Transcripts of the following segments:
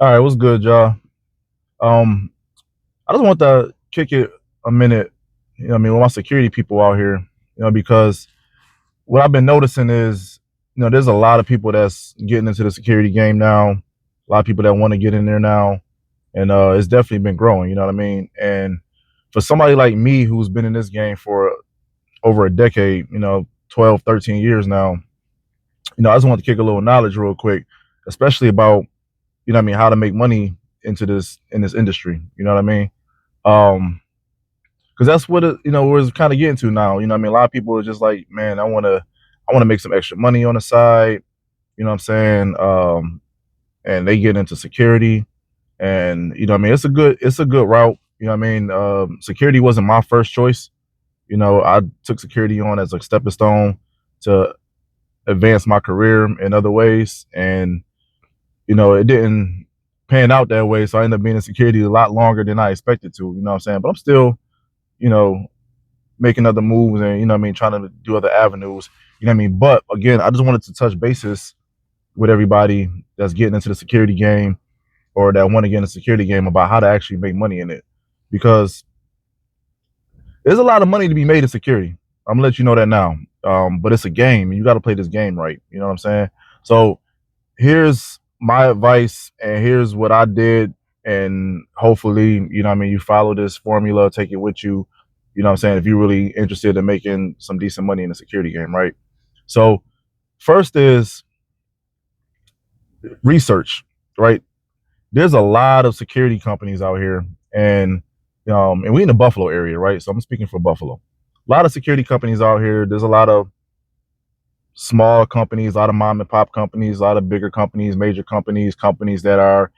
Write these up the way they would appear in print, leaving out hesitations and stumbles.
All right, what's good, y'all? Um, I just want to kick it a minute. With my security people out here, because what I've been noticing is, there's a lot of people that's getting into the security game now. A lot of people that want to get in there now, and it's definitely been growing. You know what I mean? And for somebody like me who's been in this game for over a decade, 12, 13 years now, I just want to kick a little knowledge real quick, especially about, how to make money in this industry. You know what I mean? Because that's what we're kind of getting to now. A lot of people are just like, man, I want to make some extra money on the side. You know what I'm saying? And they get into security, and it's a good route. Security wasn't my first choice. I took security on as a stepping stone to advance my career in other ways, and it didn't pan out that way. So I ended up being in security a lot longer than I expected to. You know what I'm saying? But I'm still, you know, making other moves and trying to do other avenues. But again, I just wanted to touch bases with everybody that's getting into the security game or that want to get in the security game about how to actually make money in it. Because there's a lot of money to be made in security. I'm gonna let you know that now. But it's a game and you gotta play this game right. You know what I'm saying? So here's my advice and here's what I did, and hopefully, you follow this formula, take it with you, if you're really interested in making some decent money in the security game, right? So first is research, right? There's a lot of security companies out here, and we in the Buffalo area, right? So I'm speaking for Buffalo. A lot of security companies out here. There's a lot of small companies, a lot of mom and pop companies, a lot of bigger companies, major companies, companies that are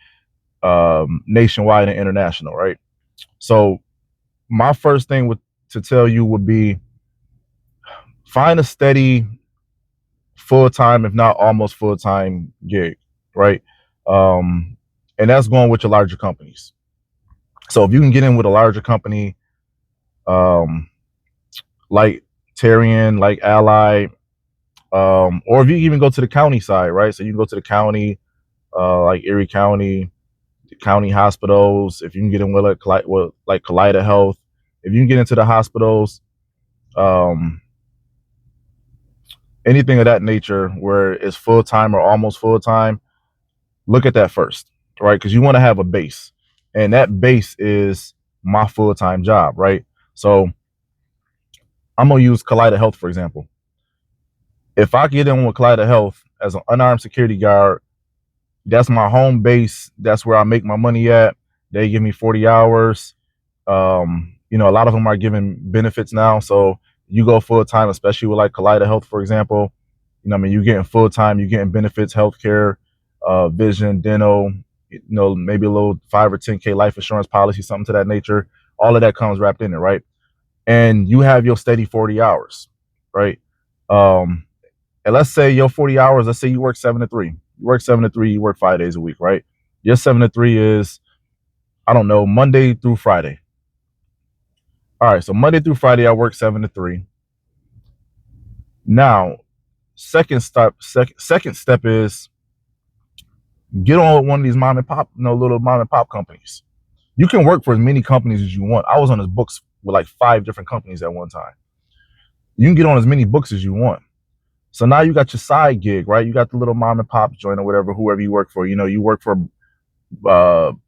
nationwide and international, right? So my first thing to tell you would be find a steady full time, if not almost full time gig, right? Um, and that's going with your larger companies. So if you can get in with a larger company, um, like Tarian, like Ally, or if you even go to the county side, right? So you can go to the county, like Erie County, the county hospitals. If you can get in with like Kaleida Health, if you can get into the hospitals, um, anything of that nature where it's full time or almost full time, look at that first, right? Because you want to have a base, and that base is my full time job, right? So I'm gonna use Kaleida Health for example. If I get in with Kaleida Health as an unarmed security guard, that's my home base. That's where I make my money at. They give me 40 hours. A lot of them are giving benefits now. So you go full time, especially with like Kaleida Health, for example. You're getting full time, you're getting benefits, healthcare, vision, dental, maybe a little 5 or 10K life insurance policy, something to that nature. All of that comes wrapped in it, right? And you have your steady 40 hours, right? Um, and let's say your 40 hours, let's say you work 7 to 3. You work 7 to 3, you work 5 days a week, right? Your 7 to 3 is, I don't know, Monday through Friday. All right, so Monday through Friday, I work 7 to 3. Now, second step is get on with one of these mom and pop, little mom and pop companies. You can work for as many companies as you want. I was on his books with like 5 different companies at one time. You can get on as many books as you want. So now you got your side gig, right? You got the little mom and pop joint or whatever, whoever you work for. You work for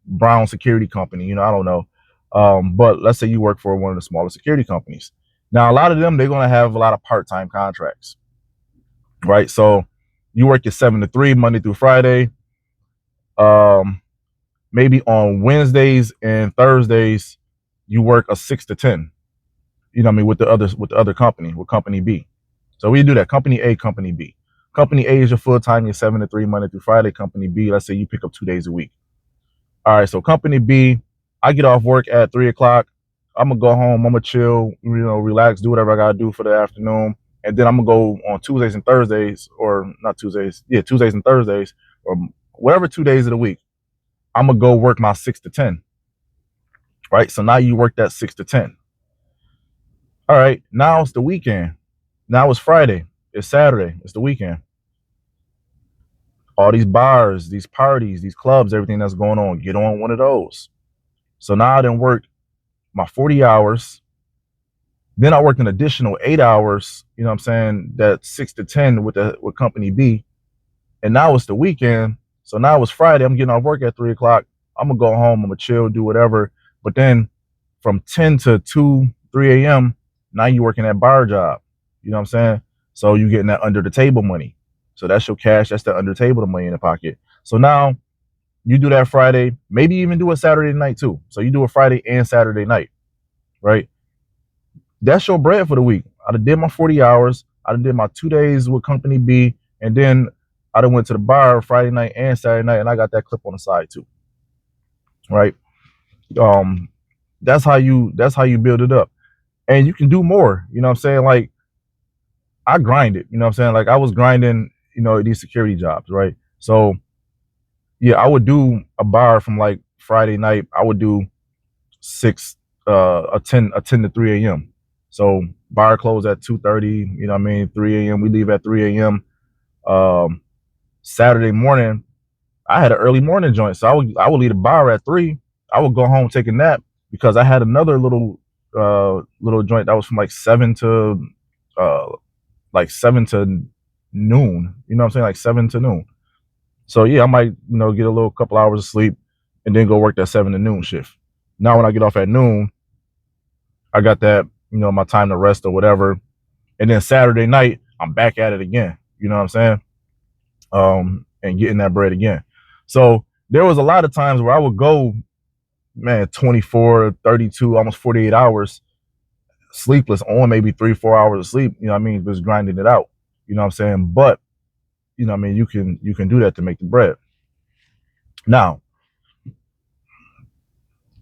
Brown Security Company. I don't know. But let's say you work for one of the smaller security companies. Now, a lot of them, they're going to have a lot of part-time contracts, right? So you work your 7 to 3, Monday through Friday. Maybe on Wednesdays and Thursdays, you work a 6 to 10. With the other company, with company B. So we do that. Company A, company B. Company A is your full time, your 7 to 3, Monday through Friday. Company B, let's say you pick up 2 days a week. All right, so company B, I get off work at 3 o'clock. I'm gonna go home. I'm gonna chill, relax, do whatever I gotta do for the afternoon, and then I'm gonna go on Tuesdays and Thursdays, or not Tuesdays, yeah, Tuesdays and Thursdays, or whatever 2 days of the week. I'm gonna go work my 6 to 10. Right, so now you work that 6 to 10. All right, now it's the weekend. Now it's Friday. It's Saturday. It's the weekend. All these bars, these parties, these clubs, everything that's going on, get on one of those. So now I didn't work my 40 hours. Then I worked an additional 8 hours, you know what I'm saying, that 6 to 10 with company B. And now it's the weekend. So now it's Friday. I'm getting off work at 3 o'clock. I'm gonna go home, I'm gonna chill, do whatever. But then from 10 to 2, 3 a.m., now you working that bar job. You know what I'm saying? So you getting that under the table money. So that's your cash, that's the under the table money in the pocket. So now you do that Friday, maybe even do a Saturday night too. So you do a Friday and Saturday night, right? That's your bread for the week. I done did my 40 hours. I done did my 2 days with company B, and then I done went to the bar Friday night and Saturday night, and I got that clip on the side too, right? Um, that's how you build it up, and you can do more. You know what I'm saying? Like I grinded. You know what I'm saying? Like I was grinding. You know these security jobs, right? So yeah, I would do a bar from like Friday night. I would do six, a ten to 3 a.m. So bar close at 2:30. You know what I mean? 3 a.m. We leave at 3 a.m. Um, Saturday morning, I had an early morning joint, so I would leave the bar at 3. I would go home, take a nap, because I had another little joint that was from uh like 7 to noon. You know what I'm saying? Like 7 to noon. So yeah, I might get a little couple hours of sleep and then go work that 7 to noon shift. Now when I get off at noon, I got that my time to rest or whatever, and then Saturday night I'm back at it again. You know what I'm saying? And getting that bread again. So there was a lot of times where I would go, man, 24, 32, almost 48 hours sleepless on maybe 3, 4 hours of sleep. You know what I mean? Just grinding it out. You know what I'm saying? But you know what I mean, you can do that to make the bread. Now,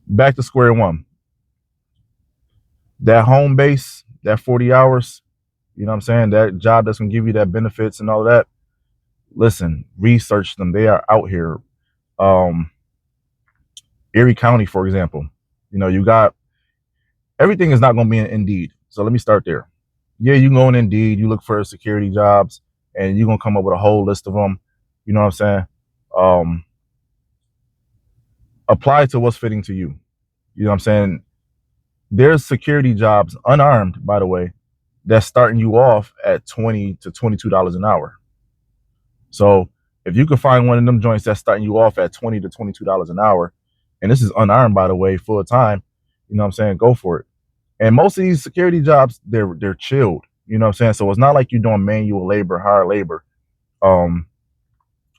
back to square one. That home base, that 40 hours, you know what I'm saying? That job that's gonna give you that benefits and all of that. Listen, research them. They are out here. Um, Erie County, for example, you got everything is not going to be in Indeed. So let me start there. Yeah, you can go in Indeed, you look for security jobs, and you're going to come up with a whole list of them. You know what I'm saying? Um, Apply to what's fitting to you. You know what I'm saying? There's security jobs, unarmed, by the way, that's starting you off at $20 to $22 an hour. So if you can find one of them joints that's starting you off at $20 to $22 an hour, and this is unarmed, by the way, full time, you know what I'm saying? Go for it. And most of these security jobs, they're chilled. You know what I'm saying? So it's not like you're doing manual labor, hard labor. Um,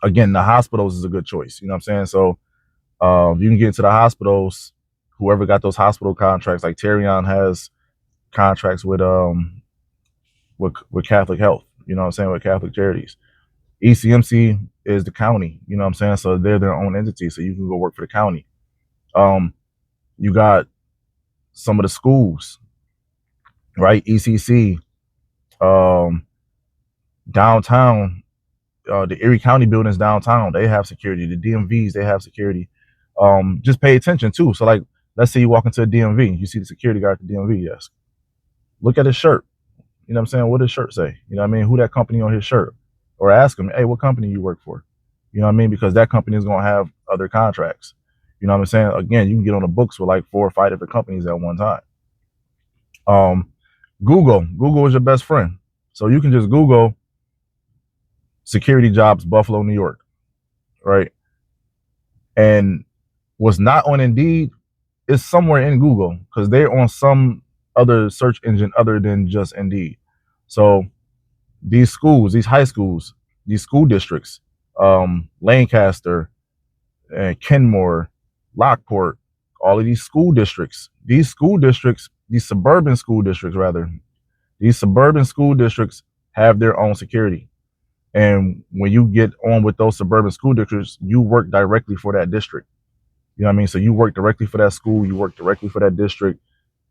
Again, the hospitals is a good choice. You know what I'm saying? So you can get into the hospitals. Whoever got those hospital contracts, like Terrion has contracts with Catholic Health. You know what I'm saying? With Catholic Charities. ECMC is the county. You know what I'm saying? So they're their own entity. So you can go work for the county. You got some of the schools, right? ECC, downtown, the Erie County buildings downtown, they have security. The DMVs, they have security. Just pay attention too. So like, let's say you walk into a DMV, you see the security guard at the DMV desk. Look at his shirt. You know what I'm saying? What does his shirt say? You know what I mean? Who that company on his shirt? Or ask him, hey, what company you work for? You know what I mean? Because that company is going to have other contracts. You know what I'm saying? Again, you can get on the books with like 4 or 5 different companies at one time. Google is your best friend. So you can just Google security jobs, Buffalo, New York, right? And what's not on Indeed is somewhere in Google, because they're on some other search engine other than just Indeed. So these schools, these high schools, these school districts, Lancaster and Kenmore, Lockport, all of these suburban school districts rather, these suburban school districts have their own security. And when you get on with those suburban school districts, you work directly for that district. You know what I mean? So you work directly for that school, you work directly for that district.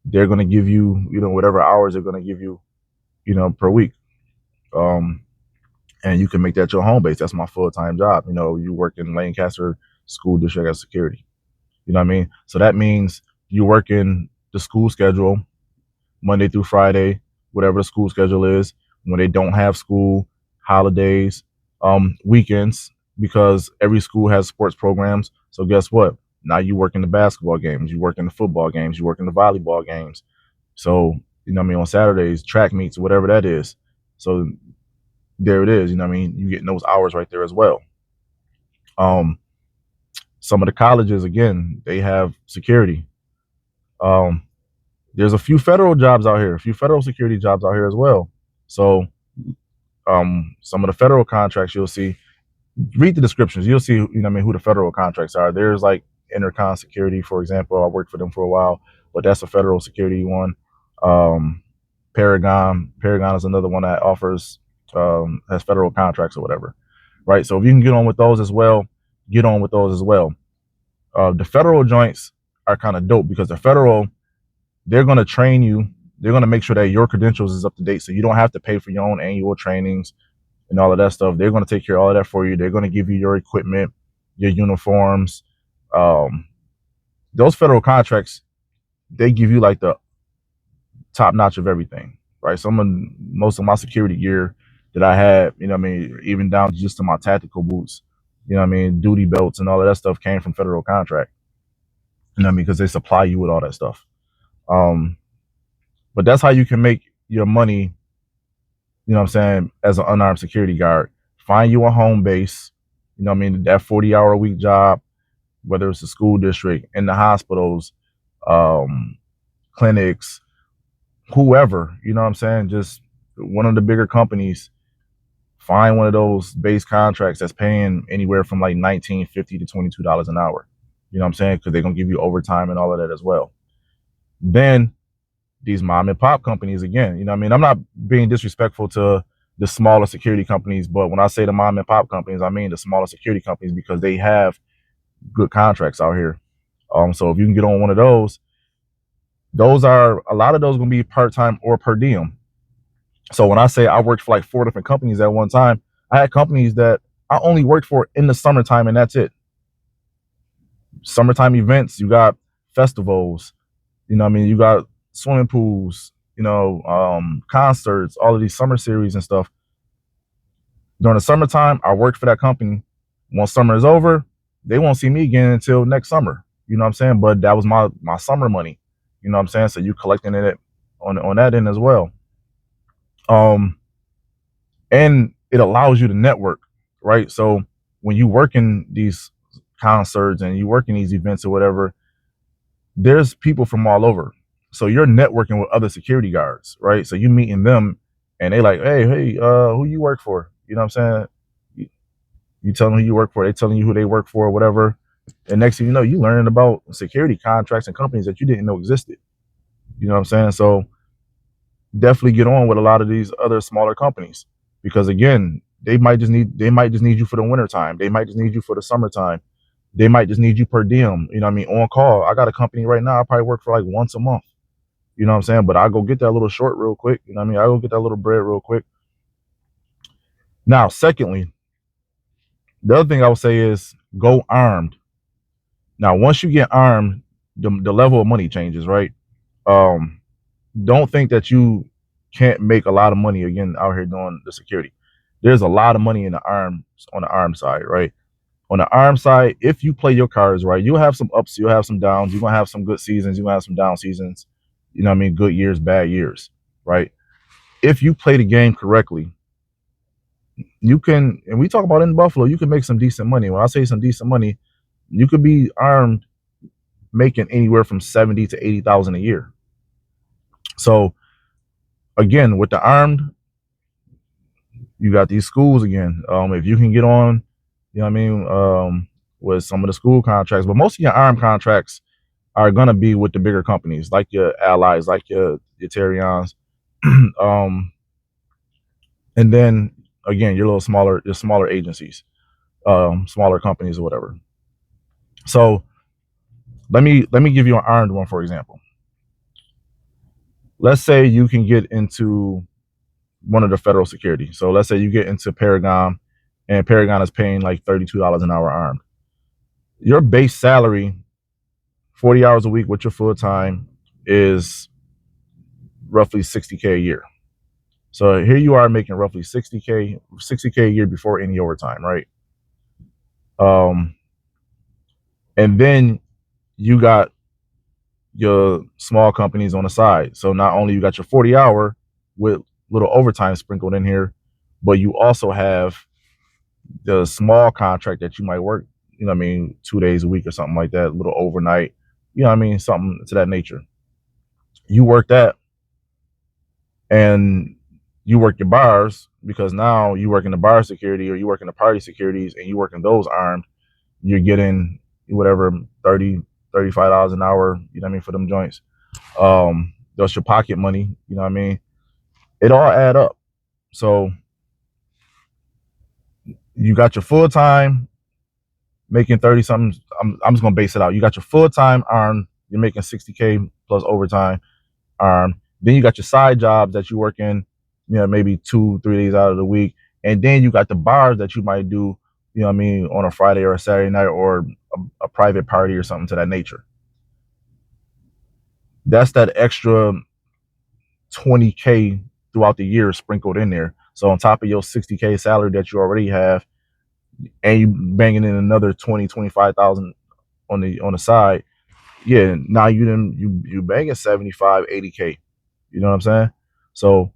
They're going to give you, whatever hours they're going to give you, per week. And you can make that your home base. That's my full-time job. You work in Lancaster School District as security. You know what I mean? So that means you work in the school schedule Monday through Friday, whatever the school schedule is. When they don't have school, holidays, weekends, because every school has sports programs. So guess what? Now you work in the basketball games, you work in the football games, you work in the volleyball games. So, on Saturdays, track meets, whatever that is. So there it is, you getting those hours right there as well. Um, some of the colleges, again, they have security. Um, there's a few federal jobs out here, a few federal security jobs out here as well. So some of the federal contracts you'll see, read the descriptions. You'll see, who the federal contracts are. There's like Intercon Security, for example. I worked for them for a while, but that's a federal security one. Paragon is another one that offers has federal contracts or whatever, right? So if you can get on with those as well, get on with those as well. The federal joints are kind of dope because the federal, they're going to train you. They're going to make sure that your credentials is up to date, so you don't have to pay for your own annual trainings and all of that stuff. They're going to take care of all of that for you. They're going to give you your equipment, your uniforms. Those federal contracts, they give you like the top notch of everything, right? Most of my security gear that I had, even down just to my tactical boots, duty belts and all of that stuff came from federal contract. Because they supply you with all that stuff. But that's how you can make your money, as an unarmed security guard. Find you a home base, that 40-hour a week job, whether it's the school district, in the hospitals, clinics, whoever, just one of the bigger companies. Find one of those base contracts that's paying anywhere from like $19.50 to $22 an hour. Because they're going to give you overtime and all of that as well. Then these mom and pop companies, again, I'm not being disrespectful to the smaller security companies, but when I say the mom and pop companies, I mean the smaller security companies, because they have good contracts out here. So if you can get on one of those are, a lot of those going to be part-time or per diem. So when I say I worked for like 4 different companies at one time, I had companies that I only worked for in the summertime, and that's it. Summertime events, you got festivals, you got swimming pools, concerts, all of these summer series and stuff. During the summertime, I worked for that company. Once summer is over, they won't see me again until next summer. But that was my summer money. So you collecting it on that end as well. And it allows you to network, right? So when you work in these concerts and you work in these events or whatever, there's people from all over. So you're networking with other security guards, right? So you meeting them and they like, hey, who you work for? You know what I'm saying? You tell them who you work for, they telling you who they work for or whatever. And next thing you know, you learning about security contracts and companies that you didn't know existed. You know what I'm saying? So definitely get on with a lot of these other smaller companies, because again, they might just need you for the winter time. They might just need you for the summertime. They might just need you per diem, on call. I got a company right now, I probably work for like once a month. You know what I'm saying? But I go get that little short real quick. I go get that little bread real quick. Now, secondly, the other thing I would say is go armed. Now, once you get armed, the level of money changes, right? Don't think that you can't make a lot of money again out here doing the security. There's a lot of money on the arm side, right? On the arm side, if you play your cards right, you'll have some ups, you'll have some downs, you're gonna have some good seasons, you're gonna have some down seasons, good years, bad years, right? If you play the game correctly, you can, and we talk about in Buffalo, you can make some decent money. When I say some decent money, you could be armed making anywhere from 70 to 80,000 a year. So again, with the armed, you got these schools again. If you can get on, with some of the school contracts, but most of your armed contracts are gonna be with the bigger companies, like your Allies, like your Terrions, and then again your smaller agencies, smaller companies or whatever. So let me give you an armed one, for example. Let's say you can get into one of the federal security. So let's say you get into Paragon, and Paragon is paying like $32 an hour armed. Your base salary, 40 hours a week with your full time, is roughly $60K a year. So here you are making roughly $60K a year before any overtime, right? Um, and then you got your small companies on the side. So not only you got your 40 hour with little overtime sprinkled in here, but you also have the small contract that you might work, 2 days a week or something like that, a little overnight, something to that nature. You work that and you work your bars because now you work in the bar security or you work in the party securities and you work in those armed, you're getting whatever 30 $35 an hour, for them joints. That's your pocket money, it all add up. So you got your full time making 30 something. I'm just gonna base it out. You got your full time armed, you're making 60K plus overtime armed. Then you got your side jobs that you work in, maybe 2-3 days out of the week. And then you got the bars that you might do, on a Friday or a Saturday night or a private party or something to that nature. That's that extra 20K throughout the year sprinkled in there. So on top of your 60K salary that you already have, and you banging in another 20-25,000 on the side, yeah, now you banging 75-80K. You know what I'm saying? So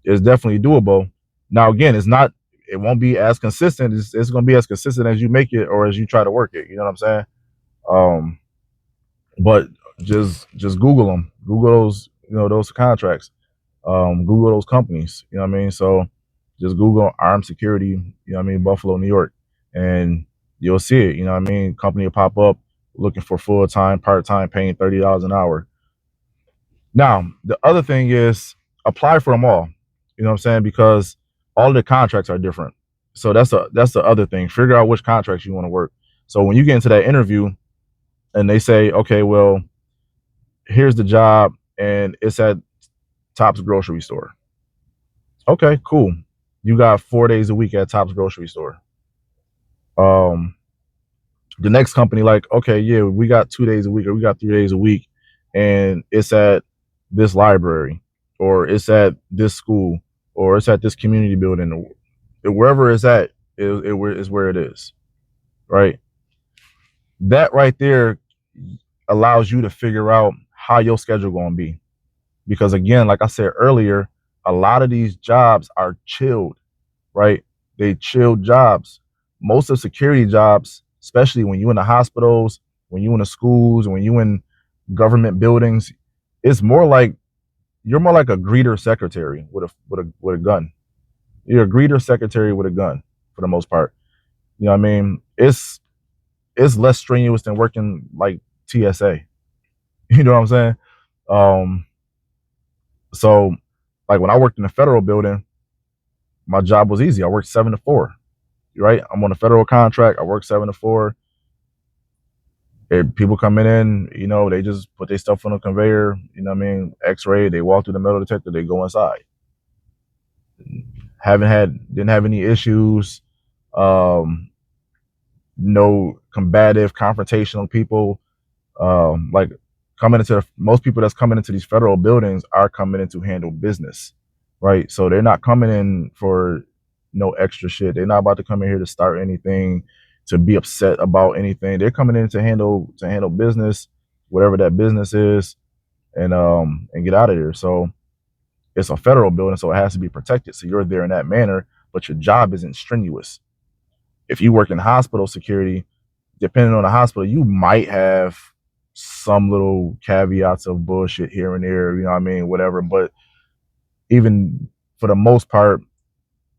it's definitely doable. Now again, it won't be as consistent. It's gonna be as consistent as you make it or as you try to work it. You know what I'm saying? Um, but just Google them. Google those, those contracts. Google those companies. You know what I mean? So just Google armed security, Buffalo, New York, and you'll see it. You know what I mean? Company will pop up looking for full time, part time, paying $30 an hour. Now, the other thing is apply for them all. You know what I'm saying? Because all the contracts are different. So that's the other thing. Figure out which contracts you want to work. So when you get into that interview and they say, okay, well, here's the job and it's at Tops grocery store. Okay, cool. You got 4 days a week at Tops grocery store. Um, the next company, like, okay, yeah, we got 2 days a week or we got 3 days a week, and it's at this library, or it's at this school, or it's at this community building, wherever it's at, is where it is, right? That right there allows you to figure out how your schedule going to be, because again, like I said earlier, a lot of these jobs are chilled, right? They chilled jobs. Most of security jobs, especially when you in the hospitals, when you in the schools, when you in government buildings, it's more like you're more like a greeter secretary with a gun. You're a greeter secretary with a gun for the most part. You know what I mean? It's less strenuous than working like TSA. You know what I'm saying? Um, so like when I worked in the federal building, my job was easy. I worked 7 to 4. Right? I'm on a federal contract. I work 7 to 4. People coming in, they just put their stuff on a conveyor. You know what I mean? X-ray. They walk through the metal detector. They go inside. Didn't have any issues. Um, no combative, confrontational people. Like most people that's coming into these federal buildings are coming in to handle business, right? So they're not coming in for no extra shit. They're not about to come in here to start anything, to be upset about anything. They're coming in to handle business, whatever that business is, and get out of there. So it's a federal building, so it has to be protected. So you're there in that manner, but your job isn't strenuous. If you work in hospital security, depending on the hospital, you might have some little caveats of bullshit here and there, you know what I mean, whatever. But even for the most part,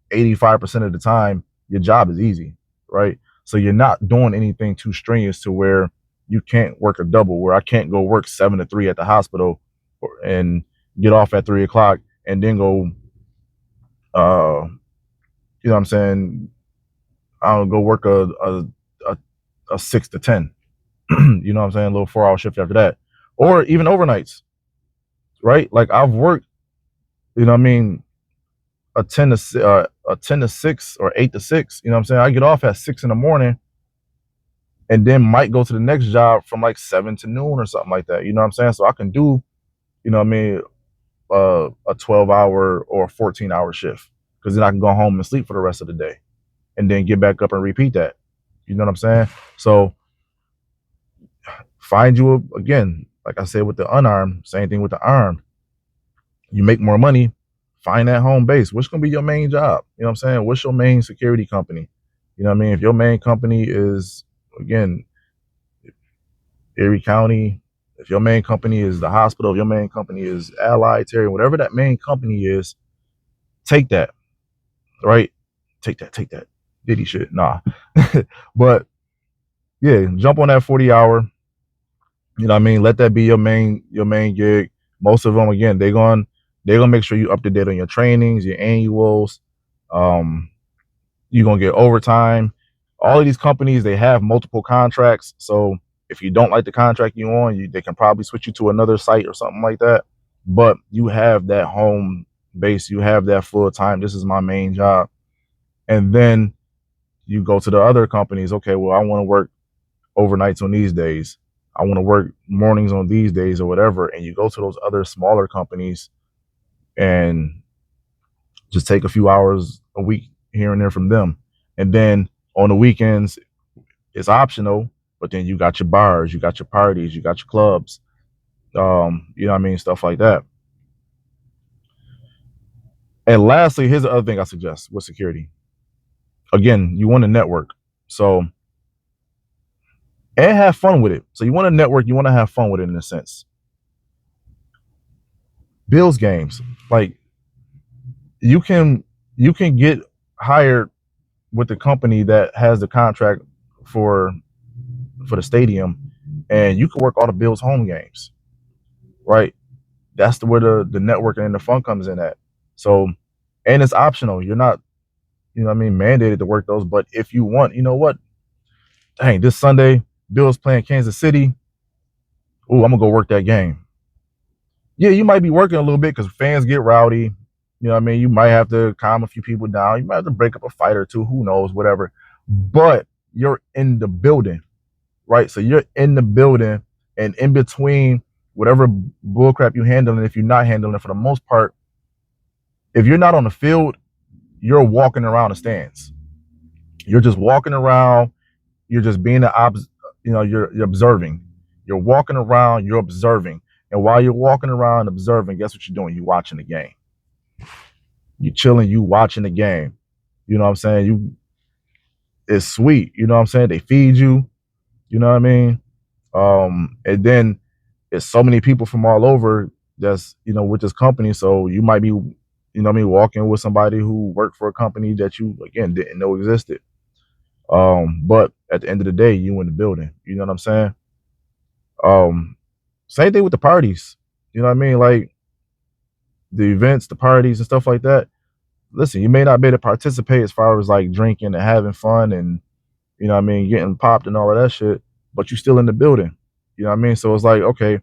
85% of the time, your job is easy, right? So you're not doing anything too strenuous to where you can't work a double, where I can't go work 7 to 3 at the hospital and get off at 3 o'clock and then go, you know what I'm saying? I'll go work a 6 to 10. You know what I'm saying? A little 4 hour shift after that, or even overnights, right? Like I've worked, you know what I mean, a 10 to 6 or 8 to 6. You know what I'm saying? I get off at 6 in the morning, and then might go to the next job from like 7 to noon or something like that. You know what I'm saying? So I can do, you know what I mean, a 12 hour or a 14-hour shift, because then I can go home and sleep for the rest of the day. and then get back up and repeat that. You know what I'm saying? So find you again, like I said with the unarmed, same thing with the armed. You make more money, find that home base. What's gonna be your main job? You know what I'm saying? What's your main security company? You know what I mean? If your main company is, again, Erie County, if your main company is the hospital, if your main company is Allied, Terry, whatever that main company is, take that, right? Take that. Diddy shit. Nah. But yeah, jump on that 40 hour. You know what I mean? Let that be your main gig. Most of them, again, they're gonna make sure you up to date on your trainings, your annuals. Um, you're gonna get overtime. All of these companies, they have multiple contracts. So if you don't like the contract you on, they can probably switch you to another site or something like that. But you have that home base, you have that full time. This is my main job. And then you go to the other companies. Okay, well, I want to work overnights on these days. I want to work mornings on these days or whatever. And you go to those other smaller companies and just take a few hours a week here and there from them. And then on the weekends, it's optional, but then you got your bars, you got your parties, you got your clubs, you know what I mean? Stuff like that. And lastly, here's the other thing I suggest with security. Again, you want to network. So, and have fun with it. So you want to network, you want to have fun with it in a sense. Bills games. Like you can get hired with the company that has the contract for the stadium, and you can work all the Bills home games, right? That's where the networking and the fun comes in at. So, and it's optional. You're not, you know what I mean, mandated to work those. But if you want, you know what? Dang, this Sunday, Bills playing Kansas City. Ooh, I'm gonna go work that game. Yeah, you might be working a little bit because fans get rowdy. You know what I mean? You might have to calm a few people down. You might have to break up a fight or two. Who knows? Whatever. But you're in the building, right? So you're in the building, and in between whatever bullcrap you handling, if you're not handling it for the most part, if you're not on the field, you're walking around the stands. You're just walking around. You're just being you're observing. You're walking around. You're observing, and while you're walking around observing, guess what you're doing? You're watching the game. You're chilling. You watching the game. You know what I'm saying? It's sweet. You know what I'm saying? They feed you. You know what I mean? And then it's so many people from all over that's, with this company. So you might be, what I mean, walking with somebody who worked for a company that you, again, didn't know existed. But at the end of the day, you in the building. You know what I'm saying? Um, Same thing with the parties. You know what I mean? Like the events, the parties and stuff like that. Listen, you may not be able to participate as far as like drinking and having fun and, what I mean, getting popped and all of that shit, but you still in the building. You know what I mean? So it's like, okay,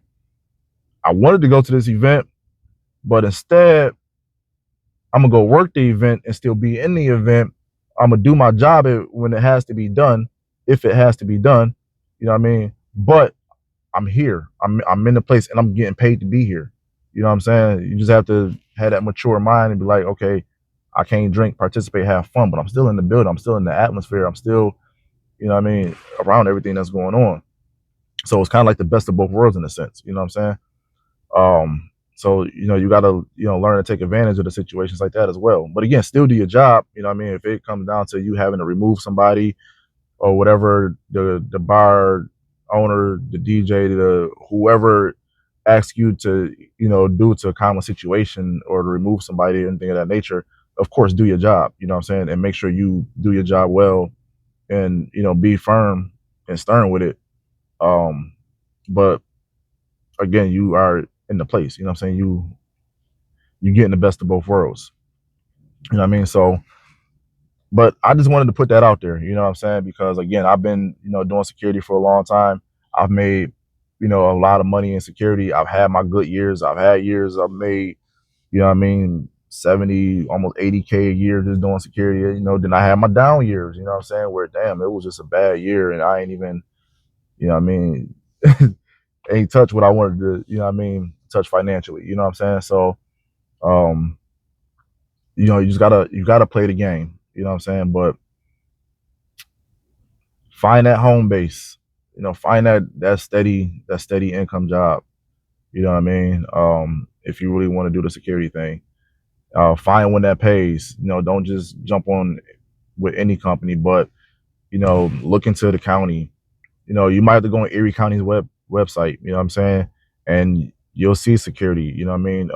I wanted to go to this event, but instead I'm gonna go work the event and still be in the event. I'm gonna do my job when it has to be done, if it has to be done. You know what I mean? But I'm here. I'm in the place and I'm getting paid to be here. You know what I'm saying? You just have to have that mature mind and be like, okay, I can't drink, participate, have fun, but I'm still in the building. I'm still in the atmosphere. I'm still, what I mean, around everything that's going on. So it's kind of like the best of both worlds in a sense. You know what I'm saying? So you gotta learn to take advantage of the situations like that as well. But again, still do your job. You know what I mean? If it comes down to you having to remove somebody or whatever, the bar owner, the DJ, the whoever asks you to do to calm a situation or to remove somebody or anything of that nature, of course do your job. You know what I'm saying? And make sure you do your job well and be firm and stern with it. But again, you are in the place. You know what I'm saying? You getting the best of both worlds. You know what I mean? So, but I just wanted to put that out there. You know what I'm saying? Because again, I've been doing security for a long time. I've made a lot of money in security. I've had my good years. I've had years I've made 70, almost 80K a year just doing security. Then I had my down years. You know what I'm saying? Where damn, it was just a bad year, and I ain't even ain't touch what I wanted to, touch financially. You know what I'm saying? So, you just gotta play the game. You know what I'm saying? But find that home base. Find that steady income job. You know what I mean? If you really want to do the security thing, find one that pays. Don't just jump on with any company, but look into the county. You might have to go on Erie County's website. You know what I'm saying? And you'll see security. You know what I mean?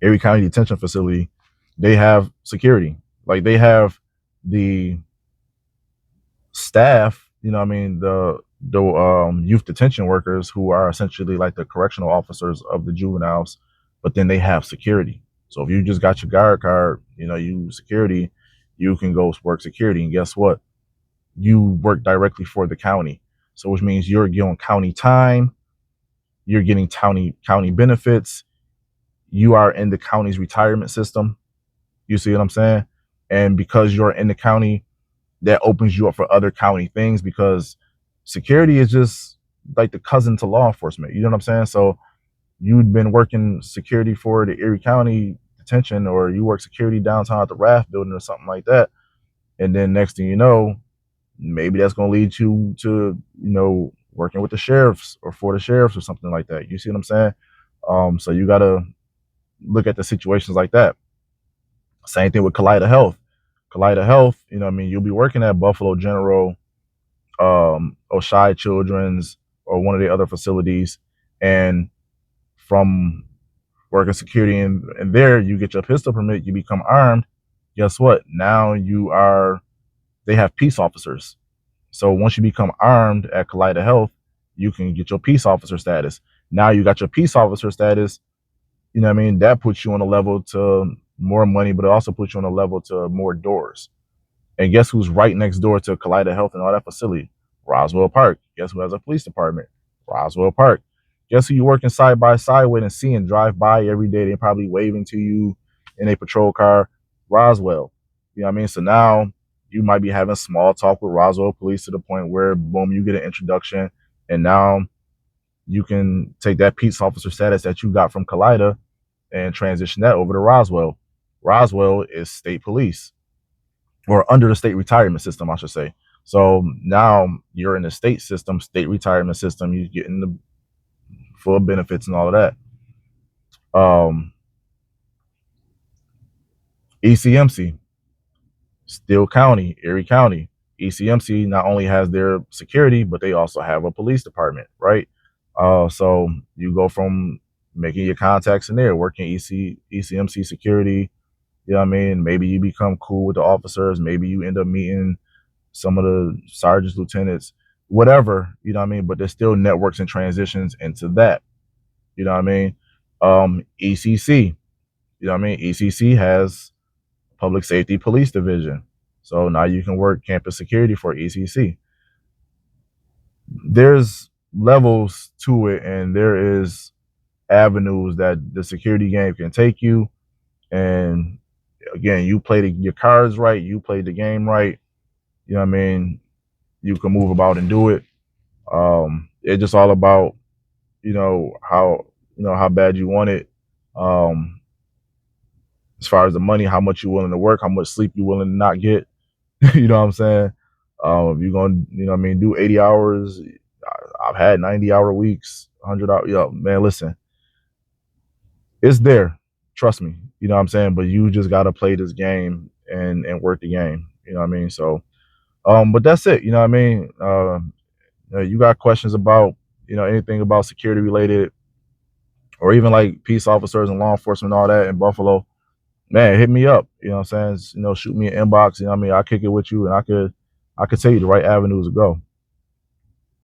Erie County Detention Facility, they have security. Like they have the staff. You know what I mean? The youth detention workers who are essentially like the correctional officers of the juveniles, but then they have security. So if you just got your guard card, you security, you can go work security. And guess what? You work directly for the county. So which means you're getting county time, you're getting county benefits, you are in the county's retirement system. You see what I'm saying? And because you're in the county, that opens you up for other county things, because security is just like the cousin to law enforcement. You know what I'm saying? So you'd been working security for the Erie County detention, or you work security downtown at the Raft building or something like that. And then next thing you know, maybe that's going to lead you to, working with the sheriffs or for the sheriffs or something like that. You see what I'm saying? So you got to look at the situations like that. Same thing with Kaleida Health. Kaleida Health, you'll be working at Buffalo General, Oshai Children's, or one of the other facilities. And from working security in there, you get your pistol permit, you become armed. Guess what? Now they have peace officers. So once you become armed at Kaleida Health, you can get your peace officer status. Now you got your peace officer status. That puts you on a level to more money, but it also puts you on a level to more doors. And guess who's right next door to Kaleida Health and all that facility? Roswell Park. Guess who has a police department? Roswell Park. Guess who you working side by side with and seeing drive by every day? They're probably waving to you in a patrol car. Roswell. You know what I mean? So now you might be having small talk with Roswell police to the point where, boom, you get an introduction. And now you can take that peace officer status that you got from Kaleida and transition that over to Roswell. Roswell is state police, or under the state retirement system, I should say. So now you're in the state system, state retirement system. You're getting the full benefits and all of that. ECMC, Steele County, Erie County. ECMC not only has their security, but they also have a police department, right? So you go from making your contacts in there, working ECMC security. You know what I mean? Maybe you become cool with the officers. Maybe you end up meeting some of the sergeants, lieutenants, whatever, you know what I mean? But there's still networks and transitions into that. You know what I mean? ECC, you know what I mean? ECC has Public Safety Police Division. So now you can work campus security for ECC. There's levels to it, and there is avenues that the security game can take you. And again, you play your cards right, you play the game right, you know what I mean? You can move about and do it. It's just all about, how bad you want it. As far as the money, how much you're willing to work, how much sleep you're willing to not get. You know what I'm saying? If you're going to, do 80 hours, I've had 90-hour weeks, 100 hours. Man, listen, it's there. Trust me. You know what I'm saying? But you just got to play this game and work the game. You know what I mean? So, but that's it. You know what I mean? You got questions about, anything about security related, or even like peace officers and law enforcement and all that in Buffalo, man, hit me up. You know what I'm saying? Shoot me an inbox. You know what I mean? I'll kick it with you, and I could tell you the right avenues to go.